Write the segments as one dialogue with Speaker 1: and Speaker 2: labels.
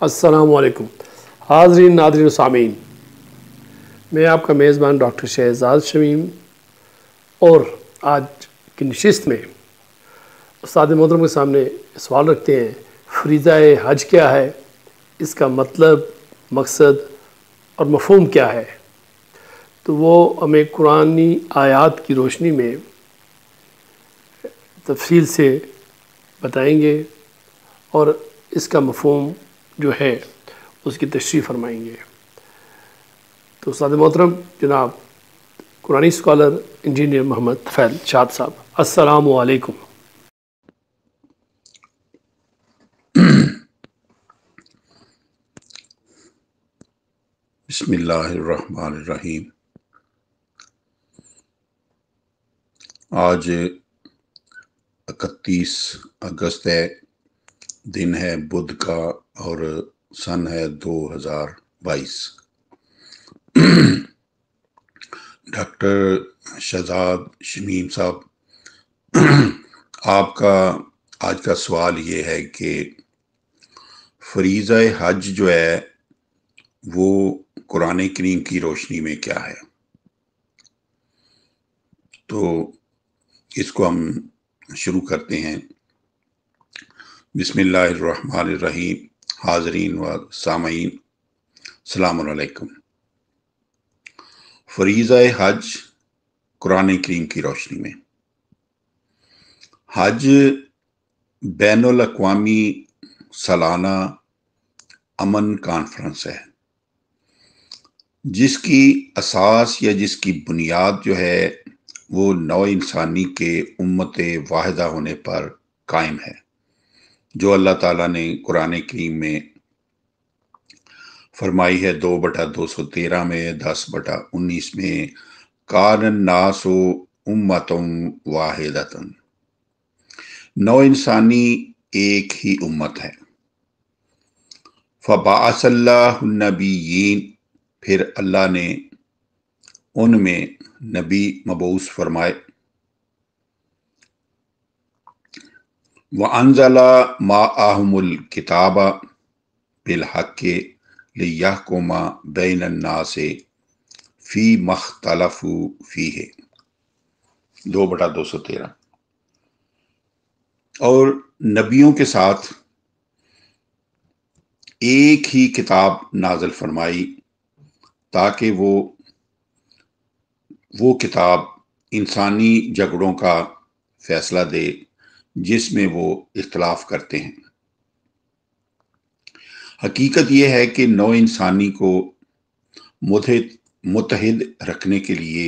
Speaker 1: السلام علیکم حاضرین ناظرین و سامعین، میں آپ کا میزبان ڈاکٹر شہزاد شمیم، اور آج کی نشست میں استاد محترم کے سامنے سوال رکھتے ہیں، فریضہ حج کیا ہے، اس کا مطلب، مقصد اور مفہوم کیا ہے؟ تو وہ ہمیں قرآنی آیات کی روشنی میں تفصیل سے بتائیں گے اور اس کا مفہوم جو ہے اس کی تشریح فرمائیں گے۔ تو استاد محترم جناب قرآنی اسکالر انجینئر محمد فیض شاد صاحب، السلام علیکم۔
Speaker 2: بسم اللہ الرحمن الرحیم۔ آج 31 اگست ہے، دن ہے بدھ کا، اور سن ہے 2022۔ ڈاکٹر شہزاد شمیم صاحب، آپ کا آج کا سوال یہ ہے کہ فریضہ حج جو ہے وہ قرآن کریم کی روشنی میں کیا ہے؟ تو اس کو ہم شروع کرتے ہیں۔ بسم اللہ الرحمن الرحیم۔ حاضرین و سامعین، السلام علیکم۔ فریضہ حج قرآن کریم کی روشنی میں۔ حج بین الاقوامی سالانہ امن کانفرنس ہے، جس کی اساس یا جس کی بنیاد جو ہے وہ نو انسانی کے امت واحدہ ہونے پر قائم ہے، جو اللہ تعالیٰ نے قرآن کریم میں فرمائی ہے 2/213 میں، 10/19 میں، کان الناس امۃ واحدۃ، نو انسانی ایک ہی امت ہے۔ فبعث اللہ النبیین، پھر اللہ نے ان میں نبی مبعوث فرمائے۔ وَأَنزَلَ مَعَهُمُ الْكِتَابَ بِالْحَقِّ لِيَحْكُمَ بَيْنَ النَّاسِ فِيمَا اخْتَلَفُوا فِيهِ، 2/213۔ اور نبیوں کے ساتھ ایک ہی کتاب نازل فرمائی تاکہ وہ کتاب انسانی جھگڑوں کا فیصلہ دے جس میں وہ اختلاف کرتے ہیں۔ حقیقت یہ ہے کہ نو انسانی کو متحد رکھنے کے لیے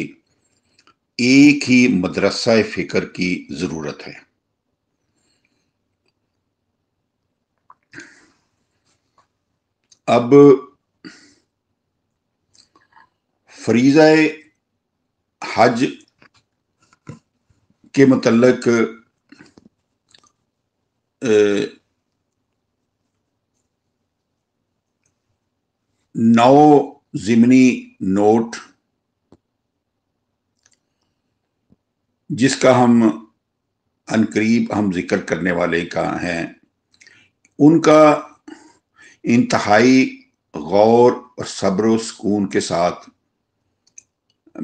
Speaker 2: ایک ہی مدرسہ فکر کی ضرورت ہے۔ اب فریضہ حج کے متعلق نو ضمنی نوٹ جس کا ہم عنقریب ہم ذکر کرنے والے کا ہیں، ان کا انتہائی غور اور صبر و سکون کے ساتھ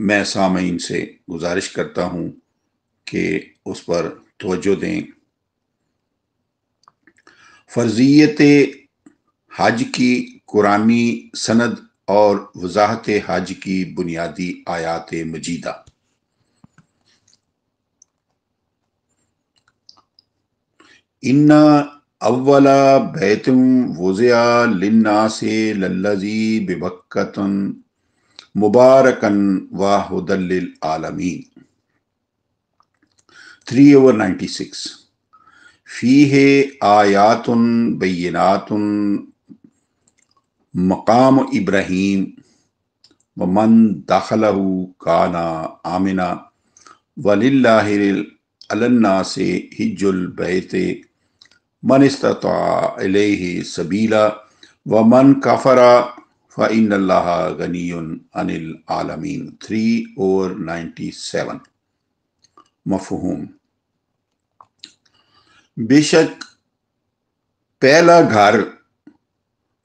Speaker 2: میں سامعین سے گزارش کرتا ہوں کہ اس پر توجہ دیں۔ فرضیت حج کی قرآنی سند اور وضاحت حج کی بنیادی آیات مجیدہ۔ ان اول بیت وضع للناس للذی ببکۃ مبارکا وہدی للعالمین، 3/96۔ فیہ آیات بینات مقام ابراہیم ومن دخلہ کان آمنا وللہ علی الناس حج البیت من استطاع الیہ سبیلا ومن کفر فإن اللہ غنی عن العالمین، 3/97۔ مفہوم: بے شک پہلا گھر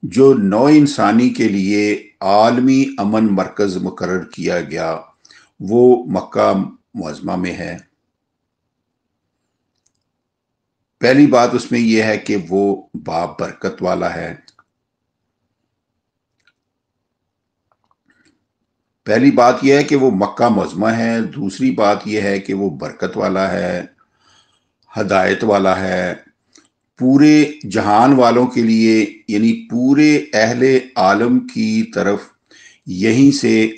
Speaker 2: جو نو انسانی کے لیے عالمی امن مرکز مقرر کیا گیا وہ مکہ معظمہ میں ہے۔ پہلی بات اس میں یہ ہے کہ وہ بابرکت والا ہے۔ پہلی بات یہ ہے کہ وہ مکہ معظمہ ہے، دوسری بات یہ ہے کہ وہ برکت والا ہے، ہدایت والا ہے، پورے جہان والوں کے لیے، یعنی پورے اہل عالم کی طرف یہیں سے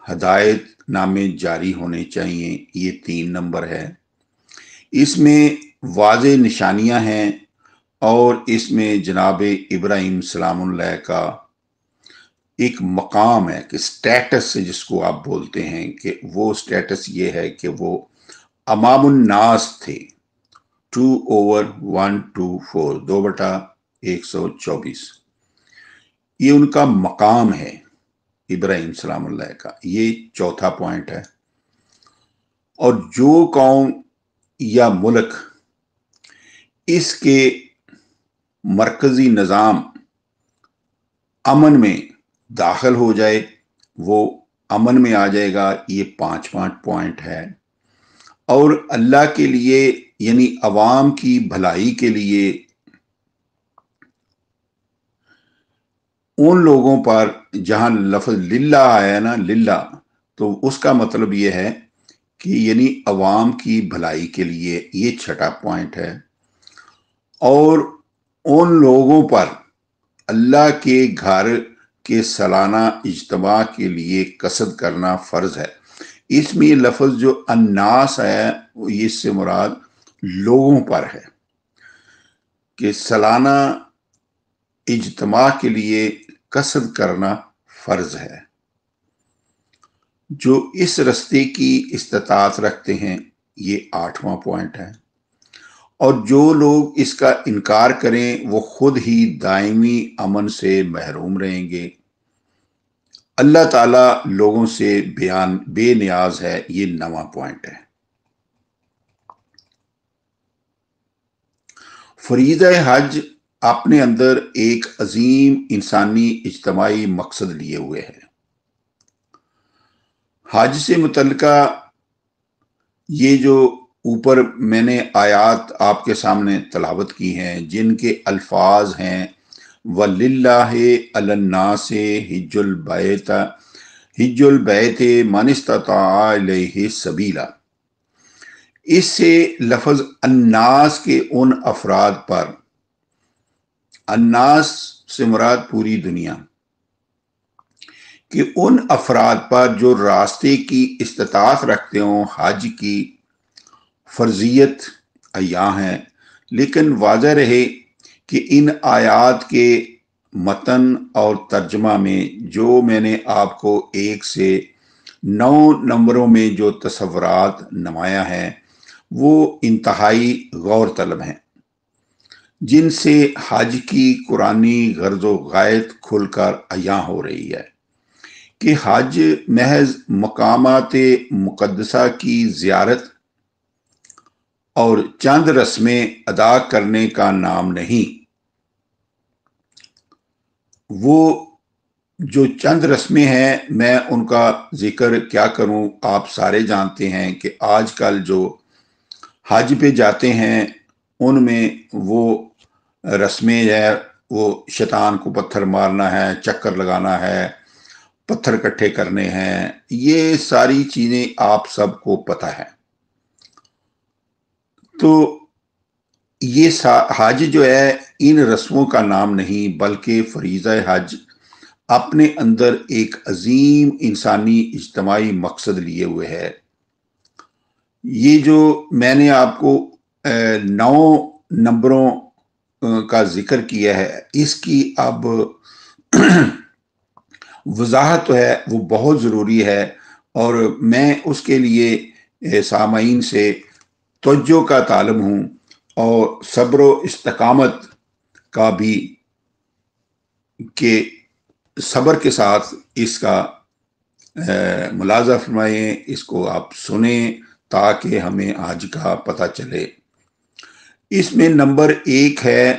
Speaker 2: ہدایت نامے جاری ہونے چاہیے۔ یہ 3 نمبر ہے۔ اس میں واضح نشانیاں ہیں اور اس میں جناب ابراہیم سلام اللہ کا ایک مقام ہے کہ سٹیٹس جس کو آپ بولتے ہیں، کہ وہ سٹیٹس یہ ہے کہ وہ امام الناس تھے۔ 2/124 2/124 یہ ان کا مقام ہے ابراہیم سلام اللہ کا۔ یہ چوتھا پوائنٹ ہے۔ اور جو قوم یا ملک اس کے مرکزی نظام امن میں داخل ہو جائے وہ امن میں آ جائے گا۔ یہ 5 پوائنٹ ہے۔ اور اللہ کے لیے یعنی عوام کی بھلائی کے لیے ان لوگوں پر جہاں لفظ للہ آیا نا، للہ، تو اس کا مطلب یہ ہے کہ یعنی عوام کی بھلائی کے لیے، یہ 6 پوائنٹ ہے۔ اور ان لوگوں پر اللہ کے گھر کے سالانہ اجتماع کے لیے قصد کرنا فرض ہے۔ اس میں لفظ جو الناس ہے اس سے مراد لوگوں پر ہے کہ سالانہ اجتماع کے لیے قصد کرنا فرض ہے۔ جو اس رستے کی استطاعت رکھتے ہیں، یہ 8واں پوائنٹ ہے۔ اور جو لوگ اس کا انکار کریں وہ خود ہی دائمی امن سے محروم رہیں گے۔ اللہ تعالیٰ لوگوں سے بے نیاز ہے، یہ 9واں پوائنٹ ہے۔ فریضہ حج اپنے اندر ایک عظیم انسانی اجتماعی مقصد لیے ہوئے ہے۔ حج سے متعلقہ یہ جو اوپر میں نے آیات آپ کے سامنے تلاوت کی ہیں، جن کے الفاظ ہیں وَلِلَّهِ عَلَى النَّاسِ حِجُّ الْبَيْتِ مَنِ اسْتَطَاعَ إِلَيْهِ سَبِيلًا، اس سے لفظ الناس کے ان افراد پر، الناس سے مراد پوری دنیا، کہ ان افراد پر جو راستے کی استطاعت رکھتے ہوں حج کی فرضیت عیاں ہے۔ لیکن واضح رہے کہ ان آیات کے متن اور ترجمہ میں جو میں نے آپ کو 1 سے 9 نمبروں میں جو تصورات نمایاں ہیں وہ انتہائی غور طلب ہیں، جن سے حج کی قرآنی غرض و غایت کھل کر عیاں ہو رہی ہے کہ حج محض مقامات مقدسہ کی زیارت اور چند رسمیں ادا کرنے کا نام نہیں۔ وہ جو چند رسمیں ہیں میں ان کا ذکر کیا کروں، آپ سارے جانتے ہیں کہ آج کل جو حج پہ جاتے ہیں ان میں وہ رسمیں ہے، وہ شیطان کو پتھر مارنا ہے، چکر لگانا ہے، پتھر اکٹھے کرنے ہیں، یہ ساری چیزیں آپ سب کو پتہ ہے۔ تو یہ حج جو ہے ان رسموں کا نام نہیں، بلکہ فریضہ حج اپنے اندر ایک عظیم انسانی اجتماعی مقصد لیے ہوئے ہے۔ یہ جو میں نے آپ کو 9 نمبروں کا ذکر کیا ہے، اس کی اب وضاحت ہے وہ بہت ضروری ہے، اور میں اس کے لیے سامعین سے توجہ کا طالب ہوں اور صبر و استقامت کا بھی، کہ صبر کے ساتھ اس کا ملاحظہ فرمائیں، اس کو آپ سنیں تاکہ ہمیں آج کا پتہ چلے۔ اس میں نمبر 1 ہے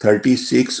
Speaker 2: 36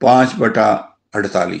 Speaker 2: 5/48।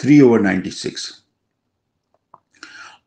Speaker 2: 3/96।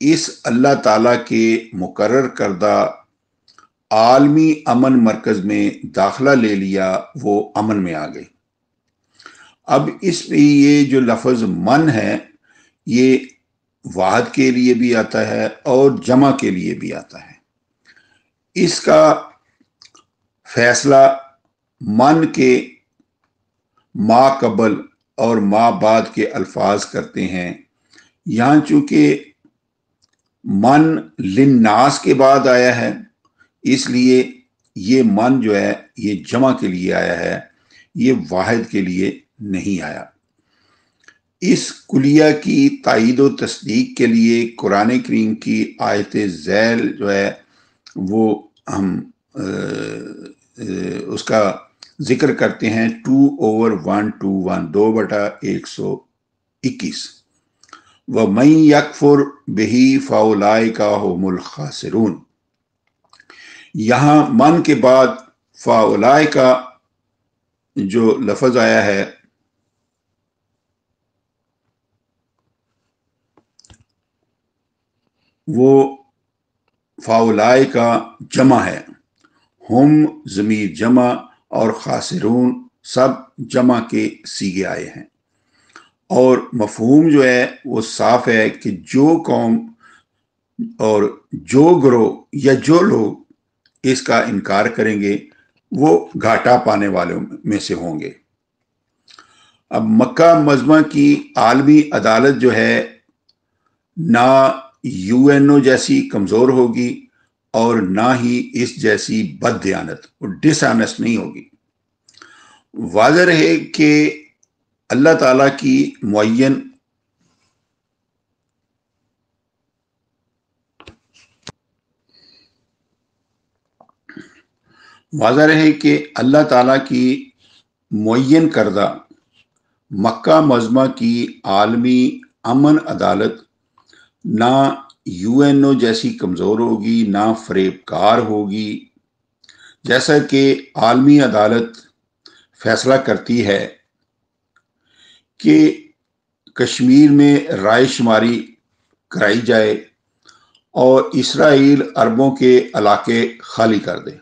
Speaker 2: اس اللہ تعالیٰ کے مقرر کردہ عالمی امن مرکز میں داخلہ لے لیا، وہ امن میں آ گئی۔ اب اس میں یہ جو لفظ من ہے، یہ واحد کے لیے بھی آتا ہے اور جمع کے لیے بھی آتا ہے۔ اس کا فیصلہ من کے ما قبل اور ما بعد کے الفاظ کرتے ہیں۔ یہاں چونکہ من للناس کے بعد آیا ہے، اس لیے یہ من جو ہے یہ جمع کے لیے آیا ہے، یہ واحد کے لیے نہیں آیا۔ اس کلیہ کی تائید و تصدیق کے لیے قرآن کریم کی آیت ذیل جو ہے وہ ہم اس کا ذکر کرتے ہیں 2/121، 2/121۔ وَمَن يَكْفُرْ بِهِ فَأُولَٰئِكَ هُمُ الْخَاسِرُونَ۔ یہاں من کے بعد فَأُولَٰئِكَ جو لفظ آیا ہے وہ فَأُولَٰئِكَ جمع ہے، ہم ضمیر جمع اور خاسرون سب جمع کے صیغے آئے ہیں، اور مفہوم جو ہے وہ صاف ہے کہ جو قوم اور جو گروہ یا جو لوگ اس کا انکار کریں گے وہ گھاٹا پانے والوں میں سے ہوں گے۔ اب مکہ معظمہ کی عالمی عدالت جو ہے نہ UN جیسی کمزور ہوگی اور نہ ہی اس جیسی بد دیانت اور ڈس آنیسٹ نہیں ہوگی۔ واضح رہے کہ اللہ تعالیٰ کی معین کردہ مکہ معظمہ کی عالمی امن عدالت نہ UN جیسی کمزور ہوگی، نہ فریب کار ہوگی۔ جیسا کہ عالمی عدالت فیصلہ کرتی ہے کہ کشمیر میں رائے شماری کرائی جائے اور اسرائیل عربوں کے علاقے خالی کر دے،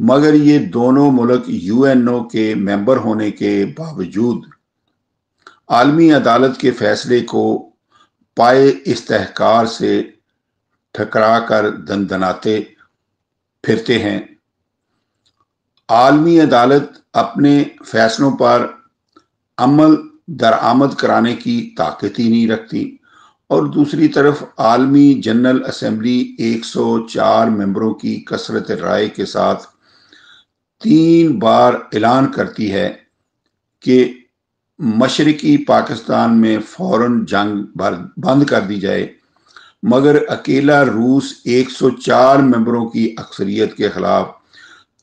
Speaker 2: مگر یہ دونوں ملک UN کے ممبر ہونے کے باوجود عالمی عدالت کے فیصلے کو پائے استحقار سے ٹھکرا کر دندناتے پھرتے ہیں۔ عالمی عدالت اپنے فیصلوں پر عمل درآمد کرانے کی طاقت ہی نہیں رکھتی، اور دوسری طرف عالمی جنرل اسمبلی 104 ممبروں کی کثرت رائے کے ساتھ 3 بار اعلان کرتی ہے کہ مشرقی پاکستان میں فوراً جنگ بند کر دی جائے، مگر اکیلا روس 104 ممبروں کی اکثریت کے خلاف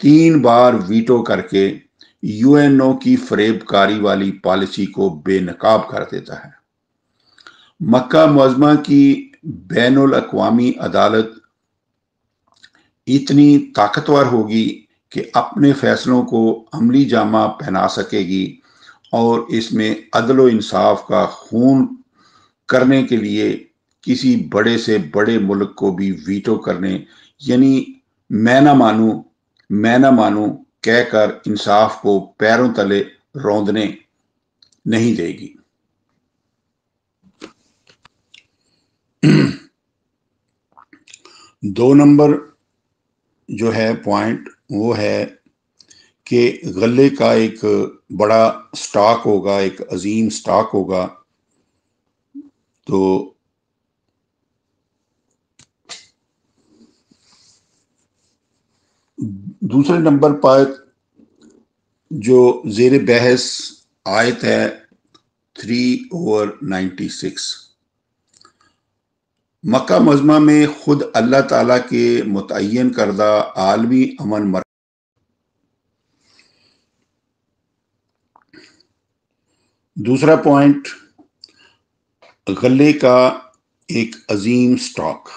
Speaker 2: 3 بار ویٹو کر کے UN کی فریب کاری والی پالیسی کو بے نقاب کر دیتا ہے۔ مکہ معظمہ کی بین الاقوامی عدالت اتنی طاقتور ہوگی کہ اپنے فیصلوں کو عملی جامہ پہنا سکے گی اور اس میں عدل و انصاف کا خون کرنے کے لیے کسی بڑے سے بڑے ملک کو بھی ویٹو کرنے، یعنی میں نہ مانوں کہہ کر انصاف کو پیروں تلے روندنے نہیں دے گی۔ دو نمبر جو ہے پوائنٹ وہ ہے کہ غلے کا ایک بڑا سٹاک ہوگا، ایک عظیم سٹاک ہوگا، تو دوسرے نمبر پر جو زیر بحث آیت ہے 3/96، مکہ معظمہ میں خود اللہ تعالیٰ کے متعین کردہ عالمی امن دوسرا پوائنٹ غلے کا ایک عظیم سٹاک۔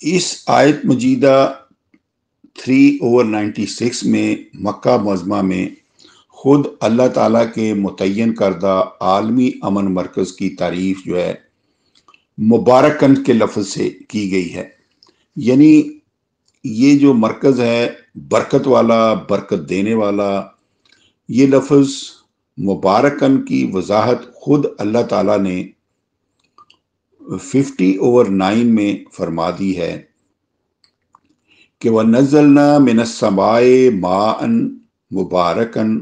Speaker 2: اس آیت مجیدہ 3/96 میں مکہ معظمہ میں خود اللہ تعالیٰ کے متعین کردہ عالمی امن مرکز کی تعریف جو ہے مبارکن کے لفظ سے کی گئی ہے، یعنی یہ جو مرکز ہے برکت والا، برکت دینے والا، یہ لفظ مبارکن کی وضاحت خود اللہ تعالیٰ نے 50/9 میں فرما دی ہے کہ وَنَزَّلْنَا مِنَ السَّمَاءِ مَاءً مُبَارَكًا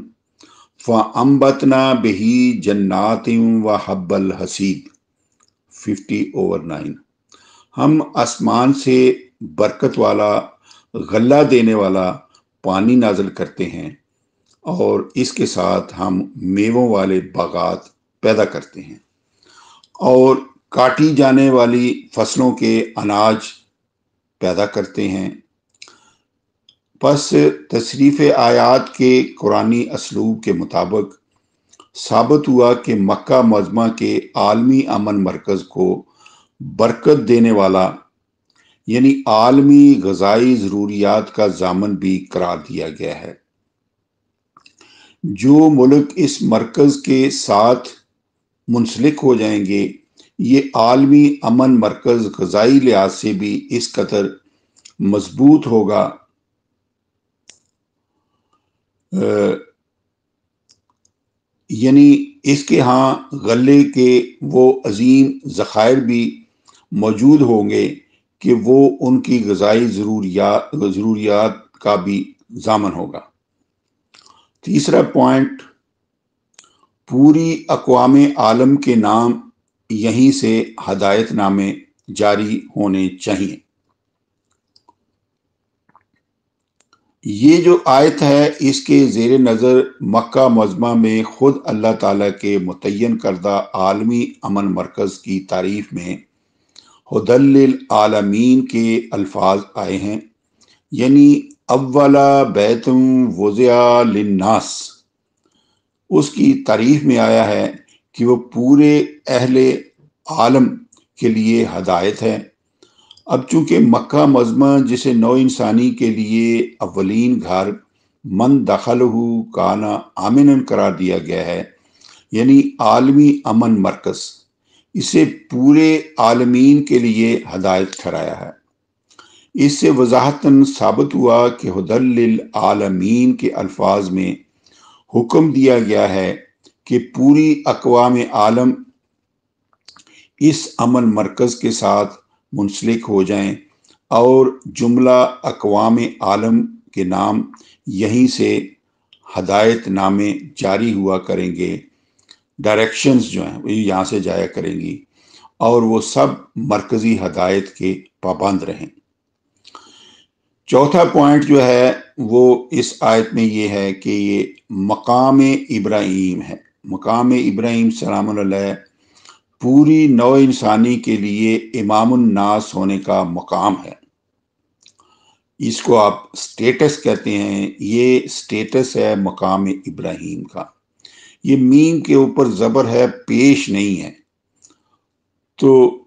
Speaker 2: فَأَنبَتْنَا بِهِ جَنَّاتٍ وَحَبَّ الْحَصِيدِ 50/9۔ ہم آسمان سے برکت والا، غلہ دینے والا پانی نازل کرتے ہیں اور اس کے ساتھ ہم میووں والے باغات پیدا کرتے ہیں اور کاٹی جانے والی فصلوں کے اناج پیدا کرتے ہیں۔ پس تصریف آیات کے قرآنی اسلوب کے مطابق ثابت ہوا کہ مکہ معظمہ کے عالمی امن مرکز کو برکت دینے والا، یعنی عالمی غذائی ضروریات کا ضامن بھی قرار دیا گیا ہے۔ جو ملک اس مرکز کے ساتھ منسلک ہو جائیں گے، یہ عالمی امن مرکز غذائی لحاظ سے بھی اس قدر مضبوط ہوگا یعنی اس کے ہاں غلے کے وہ عظیم ذخائر بھی موجود ہوں گے کہ وہ ان کی غذائی ضروریات کا بھی ضامن ہوگا۔ تیسرا پوائنٹ، پوری اقوام عالم کے نام یہیں سے ہدایت نامے جاری ہونے چاہیے۔ یہ جو آیت ہے اس کے زیر نظر مکہ معظمہ میں خود اللہ تعالیٰ کے متعین کردہ عالمی امن مرکز کی تعریف میں ہدی للعالمین کے الفاظ آئے ہیں، یعنی اولا بیت وضع للناس، اس کی تعریف میں آیا ہے کہ وہ پورے اہل عالم کے لیے ہدایت ہے۔ اب چونکہ مکہ معظمہ جسے نو انسانی کے لیے اولین گھر من دخلہ کانا آمنن قرار دیا گیا ہے، یعنی عالمی امن مرکز، اسے پورے عالمین کے لیے ہدایت ٹھہرایا ہے۔ اس سے وضاحتاً ثابت ہوا کہ ہدی للعالمین کے الفاظ میں حکم دیا گیا ہے کہ پوری اقوام عالم اس امن مرکز کے ساتھ منسلک ہو جائیں اور جملہ اقوام عالم کے نام یہیں سے ہدایت نامے جاری ہوا کریں گے، ڈائریکشنز جو ہیں وہ یہاں سے جایا کریں گی اور وہ سب مرکزی ہدایت کے پابند رہیں۔ چوتھا پوائنٹ جو ہے وہ اس آیت میں یہ ہے کہ یہ مقام ابراہیم ہے۔ مقام ابراہیم سلام علیہ پوری نو انسانی کے لیے امام الناس ہونے کا مقام ہے۔ اس کو آپ سٹیٹس کہتے ہیں، یہ سٹیٹس ہے مقام ابراہیم کا۔ یہ میم کے اوپر زبر ہے، پیش نہیں ہے۔ تو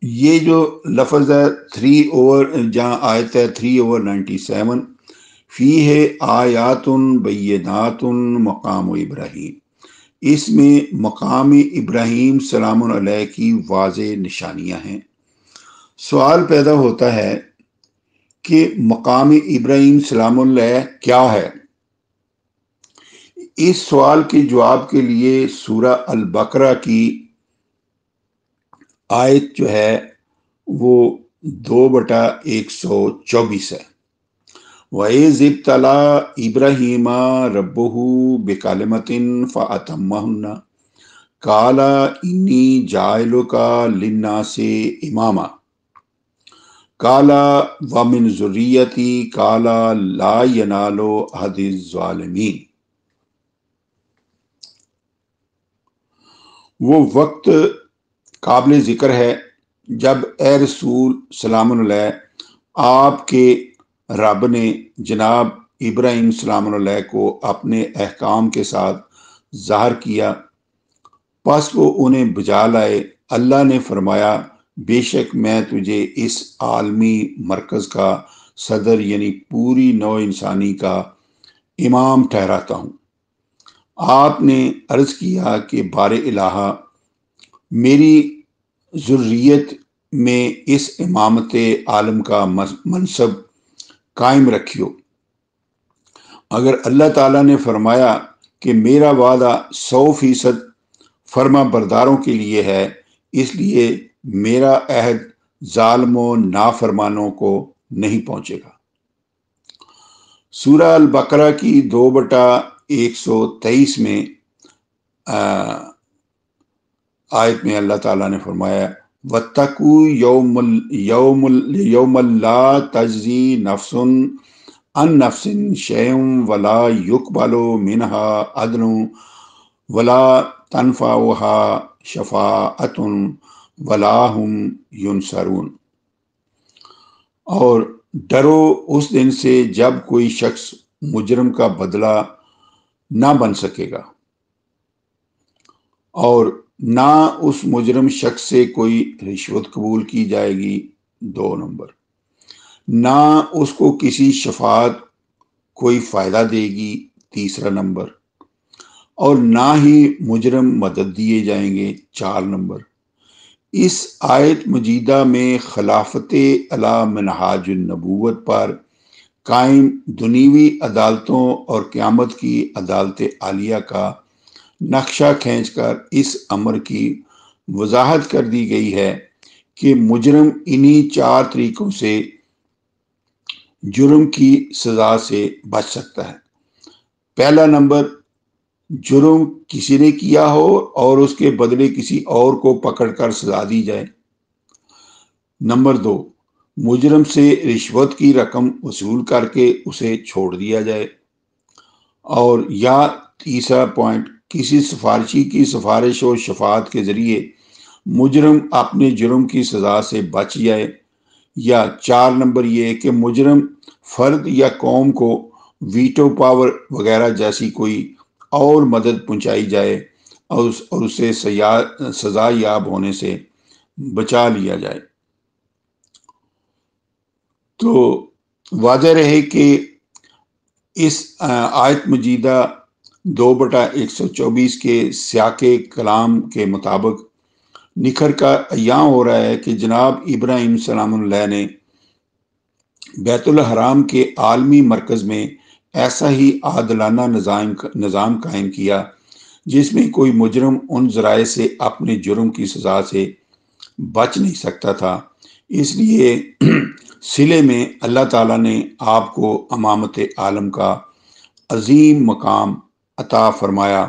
Speaker 2: یہ جو لفظ ہے 3 جہاں آیت ہے 3/97، فیہ آیات بینات مقام ابراہیم، اس میں مقام ابراہیم سلام علیہ کی واضح نشانیاں ہیں۔ سوال پیدا ہوتا ہے کہ مقام ابراہیم سلام علیہ کیا ہے؟ اس سوال کے جواب کے لیے سورہ البقرہ کی آیت جو ہے وہ 2/124 ہے۔ وَإِذِ ابْتَلَىٰ إِبْرَاهِيمَ رَبُّهُ بِكَلِمَاتٍ فَأَتَمَّهُنَّ قَالَ إِنِّي جَاعِلُكَ لِلنَّاسِ إِمَامًا قَالَ وَمِنْ ذُرِّيَّتِي قَالَ لَا يَنَالُ عَهْدِ الظَّالِمِينَ۔ وہ وقت قابل ذکر ہے جب اے رسول سلام علیہ آپ کے رب نے جناب ابراہیم سلام علیہ کو اپنے احکام کے ساتھ ظاہر کیا، پس وہ انہیں بجا لائے۔ اللہ نے فرمایا بے شک میں تجھے اس عالمی مرکز کا صدر یعنی پوری نوع انسانی کا امام ٹھہراتا ہوں۔ آپ نے عرض کیا کہ بار الہ میری ذریت میں اس امامت عالم کا منصب قائم رکھیو۔ اگر اللہ تعالیٰ نے فرمایا کہ میرا وعدہ 100% فرما برداروں کے لیے ہے، اس لیے میرا عہد ظالموں نافرمانوں کو نہیں پہنچے گا۔ سورہ البقرہ کی 2/123 میں آیت میں اللہ تعالیٰ نے فرمایا وَاتَّقُوا یوم لا تجزی نفس عن نفس شیئا ولا یقبل منها عدل ولا تنفعها شفاعۃ ولا هم ینصرون۔ اور ڈرو اس دن سے جب کوئی شخص مجرم کا بدلہ نہ بن سکے گا اور نہ اس مجرم شخص سے کوئی رشوت قبول کی جائے گی، 2 نمبر، نہ اس کو کسی شفاعت کوئی فائدہ دے گی، 3 نمبر، اور نہ ہی مجرم مدد دیے جائیں گے، 4 نمبر۔ اس آیت مجیدہ میں خلافت علی منہاج النبوت پر قائم دنیوی عدالتوں اور قیامت کی عدالت عالیہ کا نقشہ کھینچ کر اس امر کی وضاحت کر دی گئی ہے کہ مجرم انہی 4 طریقوں سے جرم کی سزا سے بچ سکتا ہے۔ پہلا نمبر، جرم کسی نے کیا ہو اور اس کے بدلے کسی اور کو پکڑ کر سزا دی جائے۔ نمبر 2، مجرم سے رشوت کی رقم وصول کر کے اسے چھوڑ دیا جائے۔ اور یا تیسرا پوائنٹ، کسی سفارشی کی سفارش و شفاعت کے ذریعے مجرم اپنے جرم کی سزا سے بچ جائے۔ یا 4 نمبر یہ کہ مجرم فرد یا قوم کو ویٹو پاور وغیرہ جیسی کوئی اور مدد پہنچائی جائے اور اسے سزا یاب ہونے سے بچا لیا جائے۔ تو واضح رہے کہ اس آیت مجیدہ 2/124 کے سیاق کلام کے مطابق نکھر کا عیاں ہو رہا ہے کہ جناب ابراہیم سلام اللہ نے بیت الحرام کے عالمی مرکز میں ایسا ہی عادلانہ نظام قائم کیا جس میں کوئی مجرم ان ذرائع سے اپنے جرم کی سزا سے بچ نہیں سکتا تھا۔ اس لیے صلے میں اللہ تعالیٰ نے آپ کو امامت عالم کا عظیم مقام عطا فرمایا۔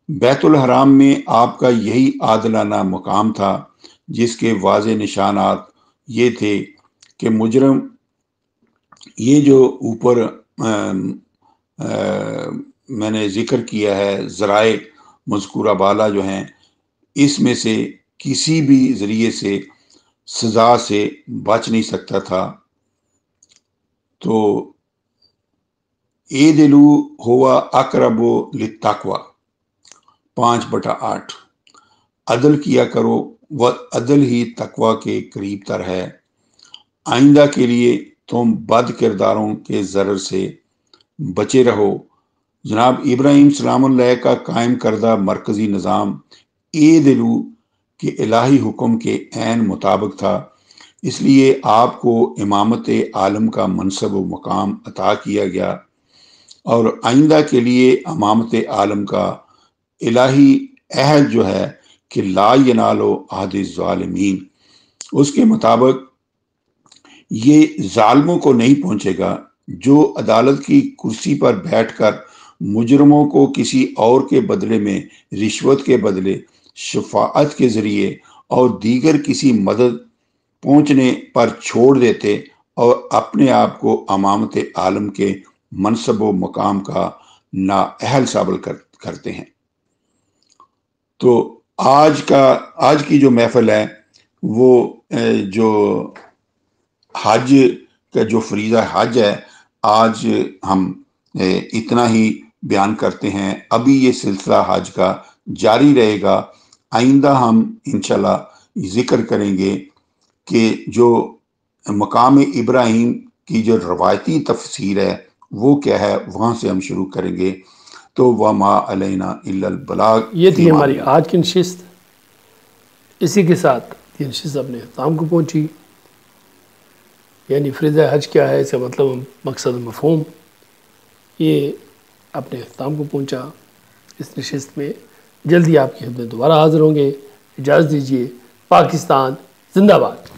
Speaker 2: بیت الحرام میں آپ کا یہی عادلانہ مقام تھا، جس کے واضح نشانات یہ تھے کہ مجرم یہ جو اوپر میں نے ذکر کیا ہے ذرائع مذکورہ بالا جو ہیں، اس میں سے کسی بھی ذریعے سے سزا سے بچ نہیں سکتا تھا۔ تو اعدلو ہوا اقرب للتقوی 5/8، عدل کیا کرو، وہ عدل ہی تقوی کے قریب تر ہے۔ آئندہ کے لیے تم بد کرداروں کے ضرر سے بچے رہو۔ جناب ابراہیم سلام اللہ کا قائم کردہ مرکزی نظام اعدلو کے الہی حکم کے عین مطابق تھا، اس لیے آپ کو امامت عالم کا منصب و مقام عطا کیا گیا، اور آئندہ کے لیے امامت عالم کا الہی عہد جو ہے کہ لا ینالو عہد الظالمین، اس کے مطابق یہ ظالموں کو نہیں پہنچے گا جو عدالت کی کرسی پر بیٹھ کر مجرموں کو کسی اور کے بدلے میں رشوت کے بدلے شفاعت کے ذریعے اور دیگر کسی مدد پہنچنے پر چھوڑ دیتے اور اپنے آپ کو امامت عالم کے منصب و مقام کا نااہل ثابت کرتے ہیں۔ تو آج کی جو محفل ہے وہ جو حج کا جو فریضہ حج ہے، آج ہم اتنا ہی بیان کرتے ہیں۔ ابھی یہ سلسلہ حج کا جاری رہے گا۔ آئندہ ہم انشاءاللہ ذکر کریں گے کہ جو مقام ابراہیم کی جو روایتی تفسیر ہے وہ کیا ہے، وہاں سے ہم شروع کریں گے۔ تو وما علینا الا البلاغ،
Speaker 1: یہ تھی ہماری آج کی نشست۔ اسی کے ساتھ یہ نشست اپنے اختتام کو پہنچی۔ یعنی فریضہ حج کیا ہے، اس کا مطلب مقصد مفہوم یہ اپنے اختتام کو پہنچا۔ اس نشست میں جلدی آپ کی خدمت دوبارہ حاضر ہوں گے۔ اجازت دیجیے۔ پاکستان زندہ باد۔